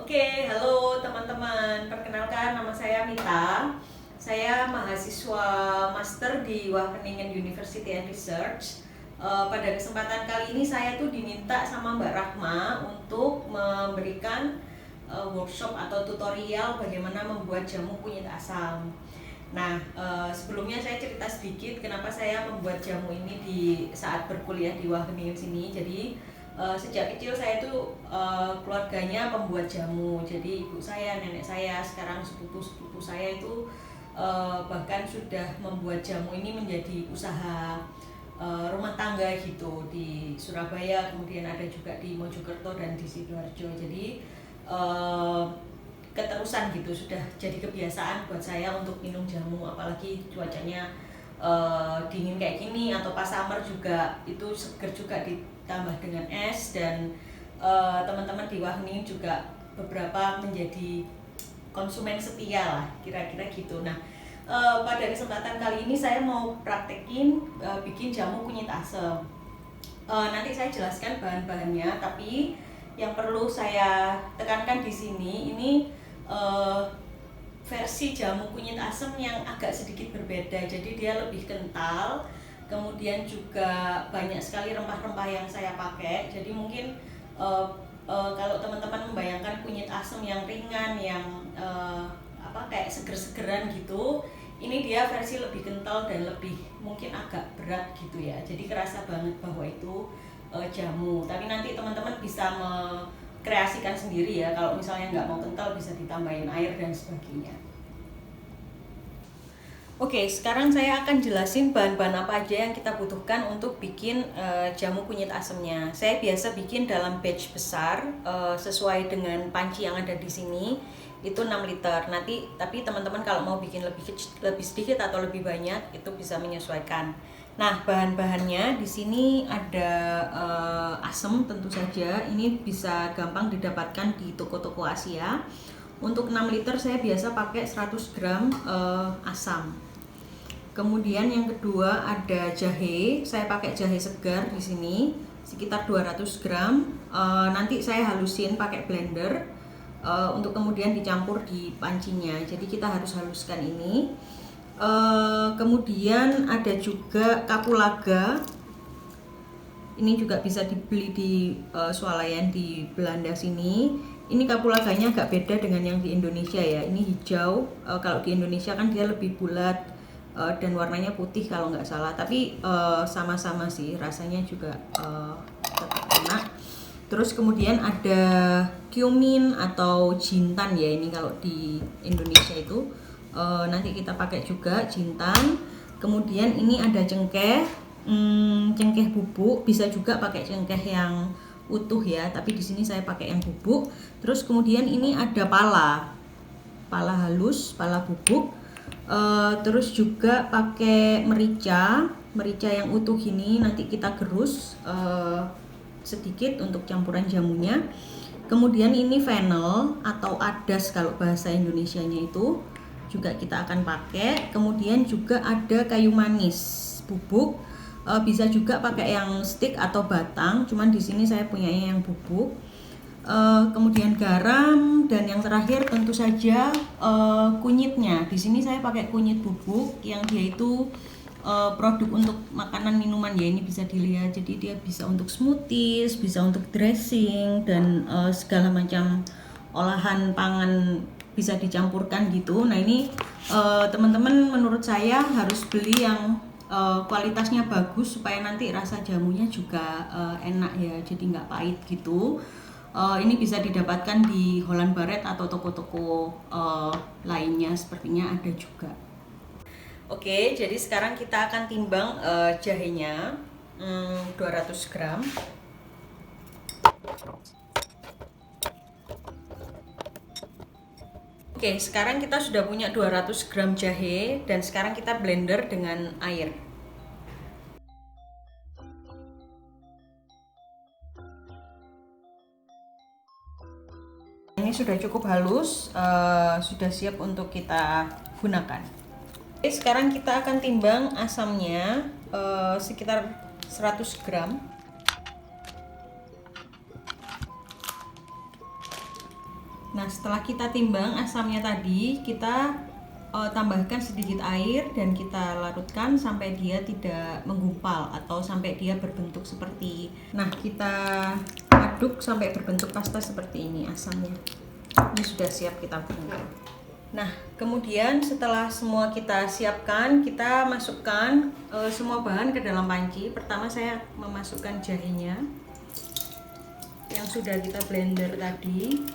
Oke, halo teman-teman. Perkenalkan, nama saya Mita. Saya mahasiswa master di Wageningen University and Research. Pada kesempatan kali ini saya tuh diminta sama Mbak Rahma untuk memberikan workshop atau tutorial bagaimana membuat jamu kunyit asam. Nah, sebelumnya saya cerita sedikit kenapa saya membuat jamu ini di saat berkuliah di Wageningen sini. Jadi sejak kecil saya tuh keluarganya pembuat jamu. Jadi ibu saya, nenek saya, sekarang sepupu-sepupu saya itu bahkan sudah membuat jamu ini menjadi usaha rumah tangga gitu di Surabaya, kemudian ada juga di Mojokerto dan di Sidoarjo. Jadi keterusan gitu, sudah jadi kebiasaan buat saya untuk minum jamu, apalagi cuacanya dingin kayak gini atau pas summer juga itu seger juga ditambah dengan es. Dan teman-teman di Wageningen juga beberapa menjadi konsumen setia lah, kira-kira gitu. Nah, pada kesempatan kali ini saya mau praktekin bikin jamu kunyit asam. Nanti saya jelaskan bahan-bahannya, tapi yang perlu saya tekankan di sini ini versi jamu kunyit asam yang agak sedikit berbeda. Jadi dia lebih kental, kemudian juga banyak sekali rempah-rempah yang saya pakai. Jadi mungkin kalau teman-teman membayangkan kunyit asam yang ringan, yang kayak seger-segeran gitu, ini dia versi lebih kental dan lebih mungkin agak berat gitu ya. Jadi kerasa banget bahwa itu jamu. Tapi nanti teman-teman bisa kreasikan sendiri ya, kalau misalnya nggak mau kental bisa ditambahin air dan sebagainya. Oke, sekarang saya akan jelasin bahan-bahan apa aja yang kita butuhkan untuk bikin jamu kunyit asamnya. Saya biasa bikin dalam batch besar sesuai dengan panci yang ada di sini, itu 6 liter. Nanti tapi teman-teman kalau mau bikin lebih sedikit atau lebih banyak itu bisa menyesuaikan. Nah, bahan-bahannya di sini ada asam tentu saja. Ini bisa gampang didapatkan di toko-toko Asia. Untuk 6 liter saya biasa pakai 100 gram asam. Kemudian yang kedua ada jahe. Saya pakai jahe segar di sini sekitar 200 gram. Nanti saya halusin pakai blender untuk kemudian dicampur di pancinya. Jadi kita harus haluskan ini. Kemudian ada juga kapulaga. Ini juga bisa dibeli di swalayan di Belanda sini. Ini kapulaganya agak beda dengan yang di Indonesia ya. Ini hijau. Kalau di Indonesia kan dia lebih bulat dan warnanya putih kalau nggak salah. Tapi sama-sama sih, rasanya juga tetap enak. Terus kemudian ada cumin atau jintan ya, ini kalau di Indonesia itu. Nanti kita pakai juga jintan. Kemudian ini ada cengkeh, cengkeh bubuk, bisa juga pakai cengkeh yang utuh ya, tapi di sini saya pakai yang bubuk. Terus kemudian ini ada pala halus, pala bubuk. Terus juga pakai merica yang utuh ini, nanti kita gerus sedikit untuk campuran jamunya. Kemudian ini fennel atau adas kalau bahasa Indonesianya itu juga kita akan pakai. Kemudian juga ada kayu manis bubuk, bisa juga pakai yang stick atau batang, cuman di sini saya punyanya yang bubuk. Kemudian garam, dan yang terakhir tentu saja kunyitnya. Di sini saya pakai kunyit bubuk yang dia itu produk untuk makanan minuman ya, ini bisa dilihat. Jadi dia bisa untuk smoothies, bisa untuk dressing, dan segala macam olahan pangan bisa dicampurkan gitu. Nah ini teman-teman menurut saya harus beli yang kualitasnya bagus supaya nanti rasa jamunya juga enak ya, jadi nggak pahit gitu. Ini bisa didapatkan di Holland Baret atau toko-toko lainnya, sepertinya ada juga. Oke, jadi sekarang kita akan timbang jahenya 200 gram. Oke, sekarang kita sudah punya 200 gram jahe, dan sekarang kita blender dengan air. Ini sudah cukup halus, sudah siap untuk kita gunakan. Oke, sekarang kita akan timbang asamnya sekitar 100 gram. Nah, setelah kita timbang asamnya tadi, kita tambahkan sedikit air dan kita larutkan sampai dia tidak menggumpal atau sampai dia berbentuk seperti. Nah, kita aduk sampai berbentuk pasta seperti ini asamnya. Ini sudah siap kita gunakan. Nah, kemudian setelah semua kita siapkan, kita masukkan semua bahan ke dalam panci. Pertama saya memasukkan jahenya yang sudah kita blender tadi.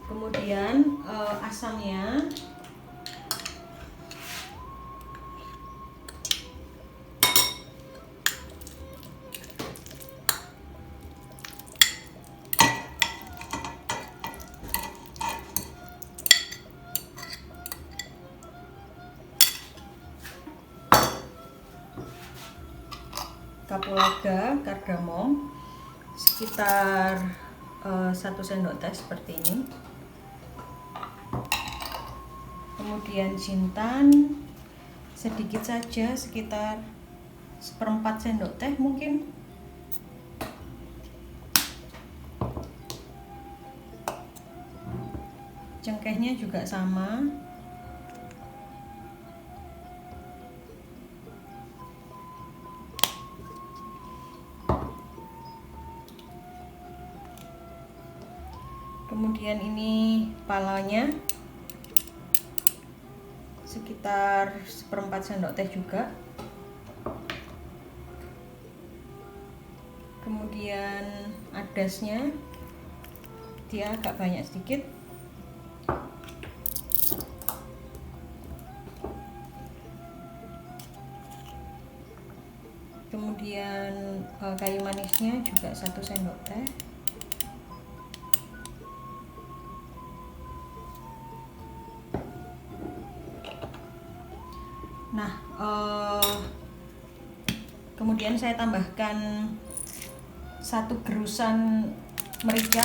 Kemudian asamnya, kapulaga, kardamom sekitar 1 sendok teh seperti ini. Kemudian jintan sedikit saja, sekitar 1/4 sendok teh mungkin. Cengkehnya juga sama. Kemudian ini palanya sekitar 1/4 sendok teh juga. Kemudian adasnya dia agak banyak sedikit. Kemudian kayu manisnya juga 1 sendok teh. Nah, kemudian saya tambahkan 1 gerusan merica,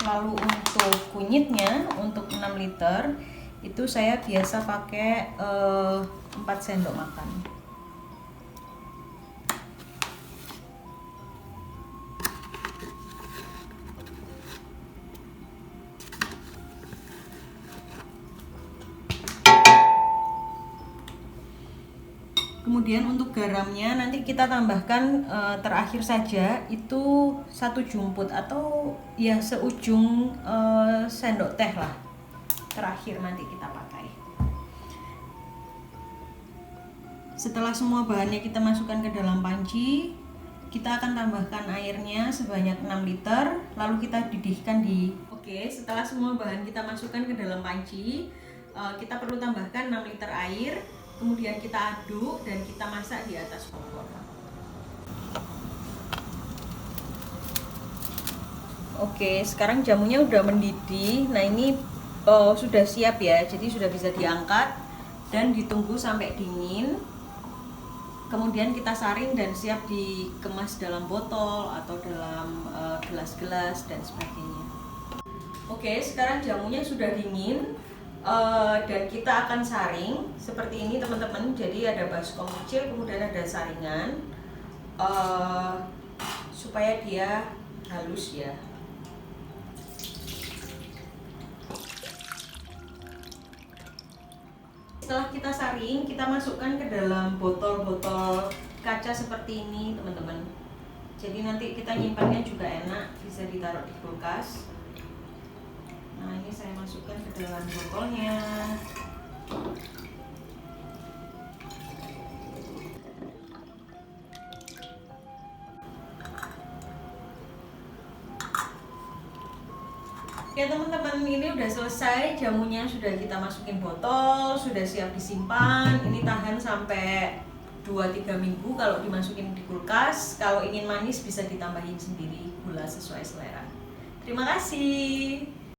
lalu untuk kunyitnya untuk 6 liter itu saya biasa pakai 4 sendok makan. Kemudian untuk garamnya nanti kita tambahkan terakhir saja, itu 1 jumput atau ya seujung sendok teh lah, terakhir nanti kita pakai. Setelah semua bahannya kita masukkan ke dalam panci, kita akan tambahkan airnya sebanyak 6 liter, lalu kita didihkan di. Oke, setelah semua bahan kita masukkan ke dalam panci, kita perlu tambahkan 6 liter air. Kemudian kita aduk dan kita masak di atas kompor. Oke, sekarang jamunya udah mendidih. Nah, ini sudah siap ya, jadi sudah bisa diangkat dan ditunggu sampai dingin. Kemudian kita saring dan siap dikemas dalam botol atau dalam gelas-gelas dan sebagainya. Oke, sekarang jamunya sudah dingin. Dan kita akan saring seperti ini teman-teman. Jadi ada baskom kecil, kemudian ada saringan supaya dia halus ya. Setelah kita saring, kita masukkan ke dalam botol-botol kaca seperti ini teman-teman. Jadi nanti kita nyimpannya juga enak, bisa ditaruh di kulkas. Nah, ini saya masukkan ke dalam botolnya. Ya teman-teman, ini udah selesai, jamunya sudah kita masukin botol, sudah siap disimpan. Ini tahan sampai 2-3 minggu kalau dimasukin di kulkas. Kalau ingin manis bisa ditambahin sendiri gula sesuai selera. Terima kasih.